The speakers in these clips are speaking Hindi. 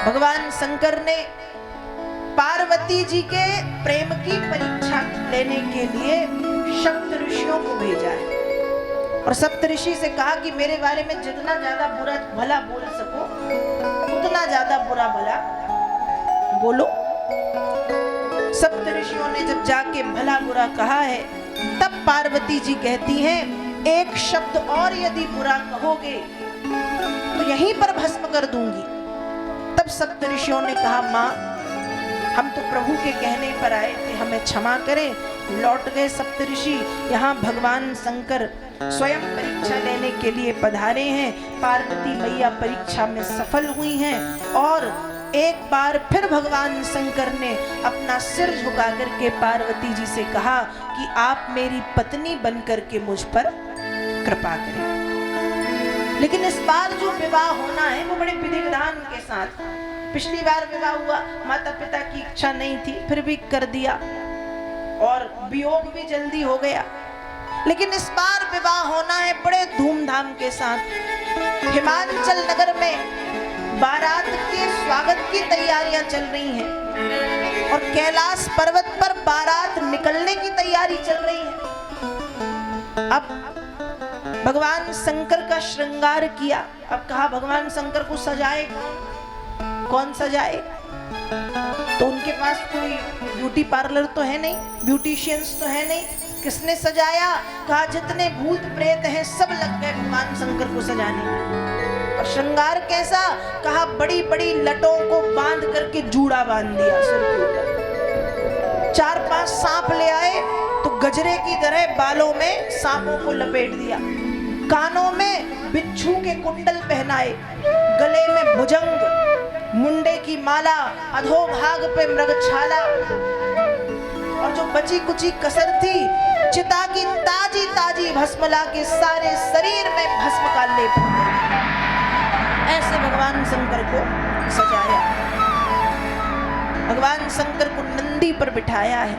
भगवान शंकर ने पार्वती जी के प्रेम की परीक्षा लेने के लिए सप्त ऋषियों को भेजा है और सप्त ऋषि से कहा कि मेरे बारे में जितना ज्यादा बुरा भला बोल सको उतना ज्यादा बुरा भला बोलो। सप्त ऋषियों ने जब जाके भला बुरा कहा है तब पार्वती जी कहती हैं एक शब्द और यदि बुरा कहोगे तो यहीं पर भस्म कर दूंगी। तब सप्त ऋषियों ने कहा मां हम तो प्रभु के कहने पर आए थे, हमें क्षमा करें। लौट गए सप्त ऋषि। यहाँ भगवान शंकर स्वयं परीक्षा लेने के लिए पधारे हैं। पार्वती मैया परीक्षा में सफल हुई हैं और एक बार फिर भगवान शंकर ने अपना सिर झुका करके पार्वती जी से कहा कि आप मेरी पत्नी बन करके मुझ पर कृपा करें। लेकिन इस बार जो विवाह होना है वो बड़े विधि विधान के साथ। पिछली बार विवाह हुआ, माता पिता की इच्छा नहीं थी फिर भी कर दिया और वियोग भी जल्दी हो गया। लेकिन इस बार विवाह होना है बड़े धूमधाम के साथ। हिमाचल नगर में बारात के स्वागत की तैयारियां चल रही हैं और कैलाश पर्वत पर बारात निकलने की तैयारी चल रही है। अब भगवान शंकर का श्रृंगार किया। अब कहा भगवान शंकर को सजाए कौन सजाए, तो उनके पास कोई ब्यूटी पार्लर तो है नहीं, ब्यूटिशियंस तो है नहीं, किसने सजाया? कहा जितने भूत प्रेत हैं सब लग गए भगवान शंकर को सजाने में। और श्रृंगार कैसा? कहा बड़ी बड़ी लटों को बांध करके जूड़ा बांध दिया सिर के ऊपर। 4-5 सांप ले आए तो गजरे की तरह बालों में सांपों को लपेट दिया। कानों में बिच्छू के कुंडल पहनाए, गले में भुजंग, मुंडे की माला, अधोभाग पे मृगछाला और जो बची कुची कसर थी चिता की ताजी ताजी भस्म ला के सारे शरीर में भस्म का लेप। ऐसे भगवान शंकर को सजाया। भगवान शंकर को नंदी पर बिठाया है।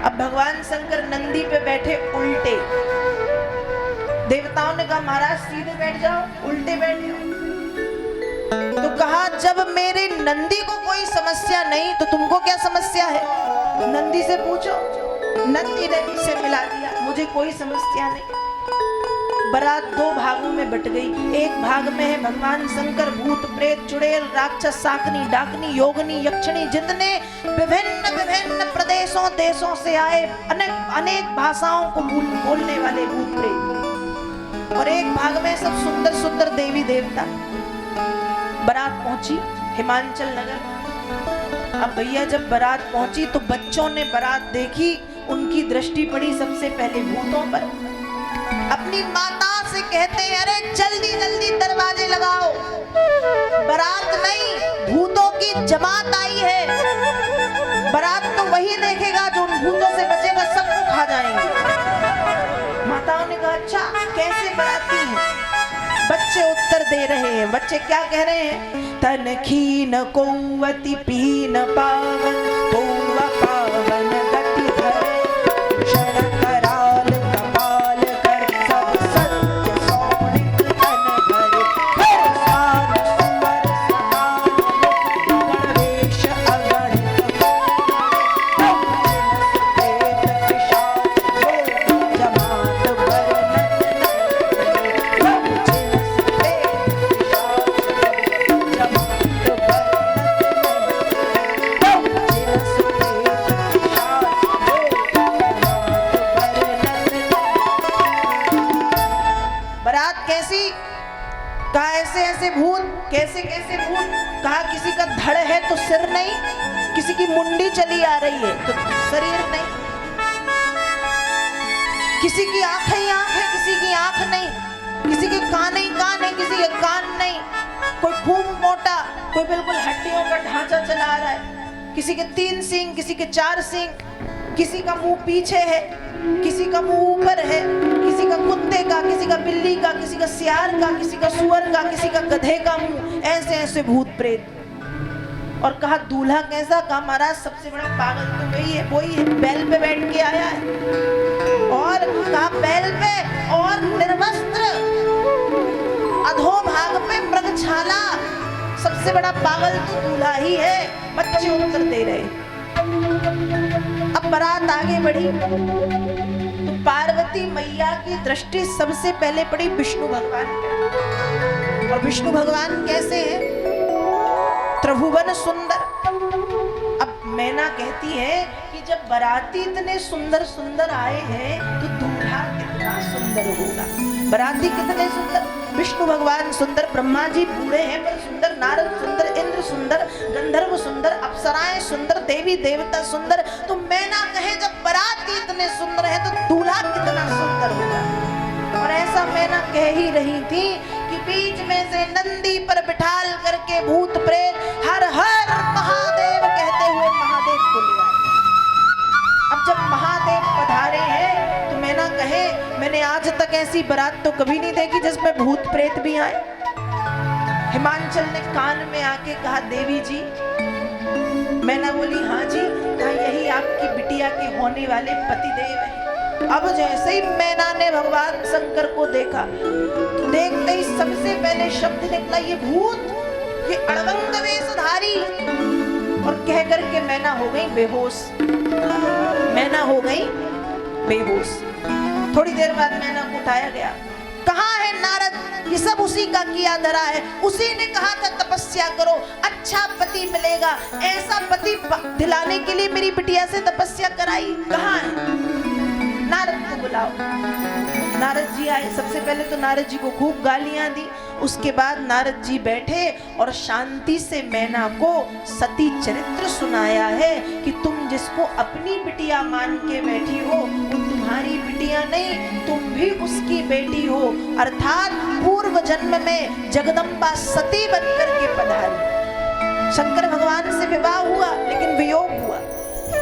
अब भगवान शंकर नंदी पे बैठे उल्टे। देवताओं ने कहा महाराज सीधे बैठ जाओ, उल्टे बैठ जाओ। तो कहा जब मेरे नंदी को कोई समस्या नहीं तो तुमको क्या समस्या है? नंदी से पूछो। नंदी ने से मिला दिया, मुझे कोई समस्या नहीं। बारात 2 भागों में बट गई। एक भाग में है भगवान शंकर, भूत प्रेत चुड़ैल राक्षस शाकनी डाकनी योगनी यक्षिणी जितने विभिन्न विभिन्न प्रदेशों देशों से आए अनेक भाषाओं को बोलने वाले भूत प्रेत। और एक भाग में सब सुंदर सुंदर देवी देवता। बारात पहुंची हिमाचल नगर। अब भैया जब बारात पहुंची तो बच्चों ने बारात देखी, उनकी दृष्टि पड़ी सबसे पहले भूतों पर। अपनी माता से कहते हैं अरे जल्दी जल्दी दरवाजे लगाओ, बारात नहीं भूतों की जमात आई है। बारात तो वही देखेगा जो उन भूतों से बचेगा, सबको खा जाएंगे। माताओं ने कहा अच्छा कैसे बाराती हैं? बच्चे उत्तर दे रहे हैं। बच्चे क्या कह रहे हैं? तन खीन कौवती पीन पावन कौवा पावन गति धरे क्षण कराल कपाल कर सब सत्य सौनिक तन भरे सान सुवर समान गणवेश अगणित प्रेत पिशाच जमात कहा ऐसे ऐसे भूत, कैसे कैसे भूत? कहा किसी का धड़ है तो सिर नहीं, किसी की मुंडी चली आ रही है तो शरीर नहीं, किसी की आंख ही आंख है किसी की आंख नहीं, किसी के कान ही कान है किसी के कान नहीं, कोई खूब मोटा कोई बिल्कुल हड्डियों का ढांचा चला रहा है, किसी के 3 सींग किसी के 4 सींग, किसी का मुंह पीछे है किसी का मुंह ऊपर है, किसी का कुत्ते का, किसी का बिल्ली का, किसी का सियार का, किसी का सुअर का, किसी का गधे का मुंह, ऐसे ऐसे भूत प्रेत। और कहा दूल्हा कैसा? कहा महाराज सबसे बड़ा पागल तो वही है बैल पे बैठ के आया है। और कहा बैल पे और निर्वस्त्र, अधोभाग पे मृगछाला, सबसे बड़ा पागल तो दूल्हा ही है, बच्चे उत्तर दे रहे। अब बारात आगे बढ़ी तो पार्वती मैया की दृष्टि सबसे पहले पड़ी विष्णु भगवान पे। और विष्णु भगवान कैसे हैं? त्रिभुवन सुंदर। अब मैना कहती है कि जब बाराती इतने सुंदर सुंदर आए हैं तो दूल्हा कितना सुंदर होगा। बाराती कितने सुंदर, विष्णु भगवान सुंदर, ब्रह्मा जी बूढ़े हैं पर सुंदर, नारद सुंदर, इंद्र सुंदर, गंधर्व सुंदर, अप्सराएं सुंदर, देवी देवता सुंदर। तो मैना कहे जब बाराती इतने सुंदर है तो दूल्हा कितना सुंदर होगा। और ऐसा मैना कह ही रही थी कि बीच में से नंदी पर बिठाल करके भूत प्रेत हर हर महादेव कहते हुए महादेव को ले आए। अब जब महादेव पधारे हैं तो मैना कहे मैंने आज तक ऐसी बारात तो कभी नहीं देखी जिसमें भूत प्रेत भी आए। हिमांचल ने कान में आके कहा देवी जी। मैना बोली हाँ जी। कहा यही आपकी बिटिया के होने वाले पतिदेव हैं। अब जैसे ही मैना ने भगवान शंकर को देखा तो देखते ही सबसे पहले शब्द निकला ये भूत, ये अड़बंग वेशधारी। और कह करके मैना हो गई बेहोश। मैना हो गई बेहोश। थोड़ी देर बाद मैना को उठाया गया। कहाँ है नारद? ये सब उसी का किया धरा है। उसी ने कहा था तपस्या करो, अच्छा पति मिलेगा। ऐसा पति दिलाने के लिए मेरी बिटिया से तपस्या कराई। कहाँ है? नारद को बुलाओ। नारद जी आए। सबसे पहले तो नारद जी को खूब गालियां दी। उसके बाद नारद जी बैठे और शांति से मैना को सती चरित्र सुनाया है कि तुम जिसको अपनी बिटिया मान के बैठी हो वो तुम्हारी बिटिया नहीं, तुम भी उसकी बेटी हो। अर्थात पूर्व जन्म में जगदम्बा सती बनकर के पधारी। शंकर भगवान से विवाह हुआ लेकिन वियोग हुआ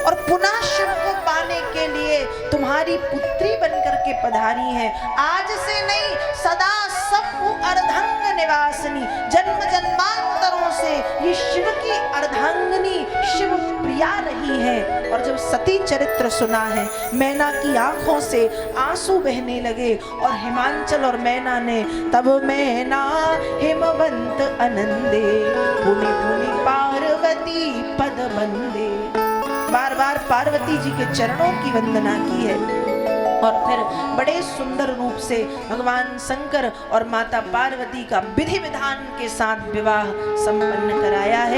और पुनः शिव को पाने के लिए तुम्हारी पुत्री बनकर के पधारी है। आज से नहीं, सदा शंभु अर्धांग निवासिनी, जन्म जन्मांतरों से ये शिव की अर्धांगिनी, शिव प्रिया रही है। और जब सती चरित्र सुना है मैना की आंखों से आंसू बहने लगे। और हिमांचल और मैना ने तब मैना हिमवंत आनंदे, भूमि भूमि पार्वती पद बंदे, बार बार पार्वती जी के चरणों की वंदना की है। और फिर बड़े सुंदर रूप से भगवान शंकर और माता पार्वती का विधि विधान के साथ विवाह संपन्न कराया है।